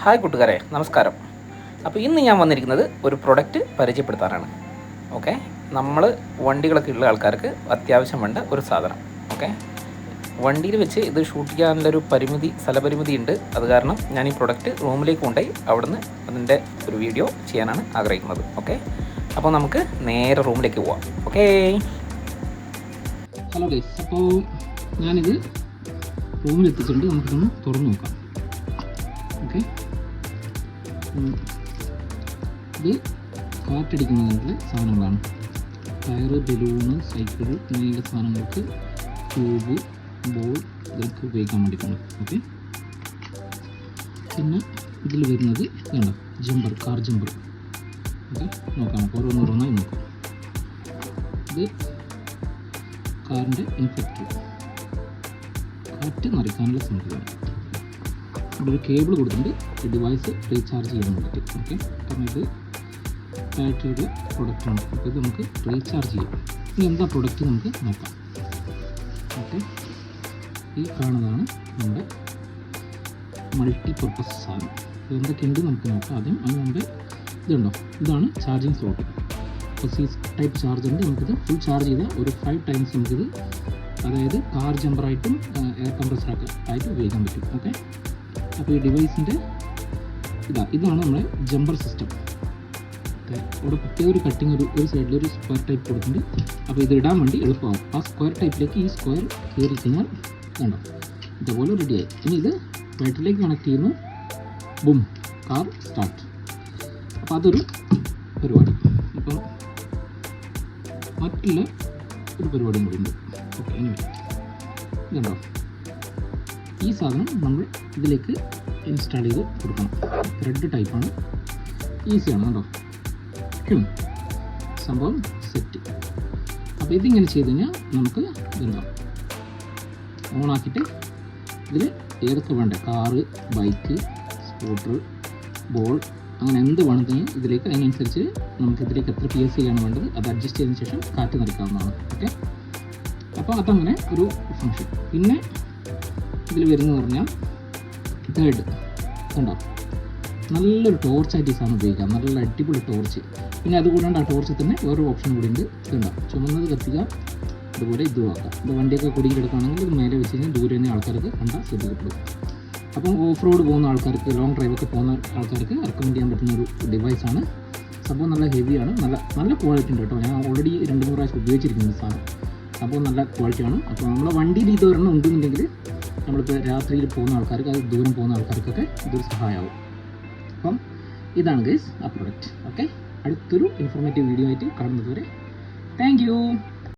Hi കൂട്ടുകാരെ, നമസ്കാരം. അപ്പോൾ ഇന്ന് ഞാൻ വന്നിരിക്കുന്നത് ഒരു പ്രൊഡക്റ്റ് പരിചയപ്പെടുത്താനാണ്. ഓക്കെ, നമ്മൾ വണ്ടികളൊക്കെ ഉള്ള ആൾക്കാർക്ക് അത്യാവശ്യം വേണ്ട ഒരു സാധനം. ഓക്കെ, വണ്ടിയിൽ വെച്ച് ഇത് ഷൂട്ട് ചെയ്യാനുള്ളൊരു സ്ഥലപരിമിതി ഉണ്ട്. അത് കാരണം ഞാൻ ഈ പ്രൊഡക്റ്റ് റൂമിലേക്ക് കൊണ്ടുപോയി അവിടുന്ന് അതിൻ്റെ ഒരു വീഡിയോ ചെയ്യാനാണ് ആഗ്രഹിക്കുന്നത്. ഓക്കെ, അപ്പോൾ നമുക്ക് നേരെ റൂമിലേക്ക് പോവാം. ഓക്കെ, ഹലോ ഗൈസ്, അപ്പോൾ ഞാനിത് റൂമിൽ എത്തിച്ചിട്ടുണ്ട്. നമുക്കിതൊന്ന് തുറന്നു നോക്കാം. ഓക്കെ, ഇത് കാറ്റടിക്കുന്നതിനുള്ള സാധനങ്ങളാണ്. ടയറ്, ബലൂണ്, സൈക്കിൾ ഇങ്ങനെയുള്ള സാധനങ്ങൾക്ക്, ട്യൂബ്, ബോൾ ഇതൊക്കെ ഉപയോഗിക്കാൻ വേണ്ടിയിട്ടാണ്. ഓക്കെ, പിന്നെ ഇതിൽ വരുന്നത് ഇതുണ്ടോ, ജമ്പർ, കാർ ജമ്പർ. ഓക്കെ, നോക്കാം, ഓരോന്നോരോന്നായി നോക്കാം. ഇത് കാറിൻ്റെ ഇൻഫെക്റ്റർ, കാറ്റ് നിറയ്ക്കാനുള്ള സംഭവമാണ്. ഇവിടെ ഒരു കേബിൾ കൊടുത്തിട്ടുണ്ട് ഈ ഡിവൈസ് റീചാർജ് ചെയ്യാൻ വേണ്ടിയിട്ട്. ഓക്കെ, കാരണം ഇത് ബാറ്ററിയുടെ പ്രൊഡക്റ്റാണ്. അപ്പോൾ ഇത് നമുക്ക് റീചാർജ് ചെയ്യാം. ഇനി എന്താ പ്രൊഡക്റ്റ് നമുക്ക് നോക്കാം. ഓക്കെ, ഈ കാണുന്നതാണ് നമ്മുടെ മൾട്ടിപർപ്പസ് സാധനം. എന്തൊക്കെയുണ്ട് നമുക്ക് നോക്കാം. ആദ്യം അതിനുണ്ട് ഇതുണ്ടോ, ഇതാണ് ചാർജിങ് സ്ലോട്ട്. അപ്പോൾ സി ടൈപ്പ് ചാർജ് ഉണ്ട്. നമുക്കിത് ഫുൾ ചാർജ് ചെയ്താൽ ഒരു 5 ടൈംസ് നമുക്കിത്, അതായത് കാർ ജമ്പറായിട്ടും എയർ കംപ്രസറൊക്കെ ആയിട്ട് ഉപയോഗിക്കാൻ പറ്റും. ഓക്കെ, അപ്പോൾ ഈ ഡിവൈസിൻ്റെ ഇതാണ് നമ്മുടെ ജമ്പർ സിസ്റ്റം. ഇവിടെ പ്രത്യേക ഒരു കട്ടിങ്, ഒരു സൈഡിൽ ഒരു സ്ക്വയർ ടൈപ്പ് കൊടുക്കുന്നുണ്ട്. അപ്പോൾ ഇത് ഇടാൻ വേണ്ടി എളുപ്പമാകും. ആ സ്ക്വയർ ടൈപ്പിലേക്ക് ഈ സ്ക്വയർ കയറി കഴിഞ്ഞാൽ കണ്ടോ, ഇതുപോലെ റെഡിയായി. ഇനി ഇത് ബാറ്ററിയിലേക്ക് കണക്ട് ചെയ്യുന്നു. Boom, car start. അപ്പോൾ അതൊരു പരിപാടി. അപ്പം മറ്റുള്ള ഒരു പരിപാടിയും കൂടി ഉണ്ട്. ഓക്കെ, ഇനി ഇതുണ്ടോ, ഈ സാധനം നമ്മൾ ഇതിലേക്ക് ഇൻസ്റ്റാൾ ചെയ്ത് കൊടുക്കണം. ത്രെഡ് ടൈപ്പാണ്, ഈസിയാണ് കേട്ടോ. സംഭവം സെറ്റ്. അപ്പോൾ ഇതിങ്ങനെ ചെയ്ത് കഴിഞ്ഞാൽ നമുക്ക് ഇതുണ്ടോ ഓണാക്കിയിട്ട് ഇതിൽ ഏതൊക്കെ വേണ്ട, കാറ്, ബൈക്ക്, സ്കൂട്ടർ, ബോൾ, അങ്ങനെ എന്ത് വേണമെങ്കിൽ ഇതിലേക്ക് അതിനനുസരിച്ച് നമുക്ക് ഇതിലേക്ക് എത്ര PSI ആണ് വേണ്ടത് അത് അഡ്ജസ്റ്റ് ചെയ്തതിന് ശേഷം കാറ്റ് നിറയ്ക്കാവുന്നതാണ്. ഓക്കെ, അപ്പോൾ അതങ്ങനെ ഒരു ഫങ്ഷൻ. പിന്നെ ഇതിൽ വരുന്നത് പറഞ്ഞാൽ തേർഡ് കണ്ടോ, നല്ലൊരു ടോർച്ചായിട്ട് ഈ സാധനം ഉപയോഗിക്കാം. നല്ല അടിപൊളി ടോർച്ച്. പിന്നെ അതുകൂടാണ്ട് ആ ടോർച്ചിൽ തന്നെ വേറൊരു ഓപ്ഷൻ കൂടി ഉണ്ട്. ഇതുണ്ടോ, ചുമന്നത് കത്തിക്കുക, അതുപോലെ ഇതും ആക്കാം. ഇത് വണ്ടിയൊക്കെ കുടുങ്ങി കിടക്കുകയാണെങ്കിൽ ഇത് മേലെ വെച്ച് കഴിഞ്ഞാൽ ദൂരെ നിന്ന് ആൾക്കാർക്ക് കണ്ടാൽ ശ്രദ്ധിക്കപ്പെടും. അപ്പം ഓഫ് റോഡ് പോകുന്ന ആൾക്കാർക്ക്, ലോങ് ഡ്രൈവൊക്കെ പോകുന്ന ആൾക്കാർക്ക് റെക്കമെൻഡ് ചെയ്യാൻ പറ്റുന്ന ഒരു ഡിവൈസാണ്. സംഭവം നല്ല ഹെവിയാണ്, നല്ല ക്വാളിറ്റി ഉണ്ട് കേട്ടോ. ഞാൻ ഓൾറെഡി 2-3 പ്രാവശ്യം ഉപയോഗിച്ചിരിക്കുന്നു സാധനം. അപ്പോൾ നല്ല ക്വാളിറ്റിയാണ്. അപ്പോൾ നമ്മളെ വണ്ടിയിൽ ഇത് ഒരെണ്ണം ഉണ്ടെന്നുണ്ടെങ്കിൽ നമ്മളിപ്പോൾ രാത്രിയിൽ പോകുന്ന ആൾക്കാർക്ക്, അത് ദൂരം പോകുന്ന ആൾക്കാർക്കൊക്കെ ഇതൊരു സഹായമാവും. അപ്പം ഇതാണ് ഗൈസ് ആ പ്രൊഡക്റ്റ്. ഓക്കെ, അടുത്തൊരു ഇൻഫോർമേറ്റീവ് വീഡിയോ ആയിട്ട് കാണുന്നത് വരെ താങ്ക് യു.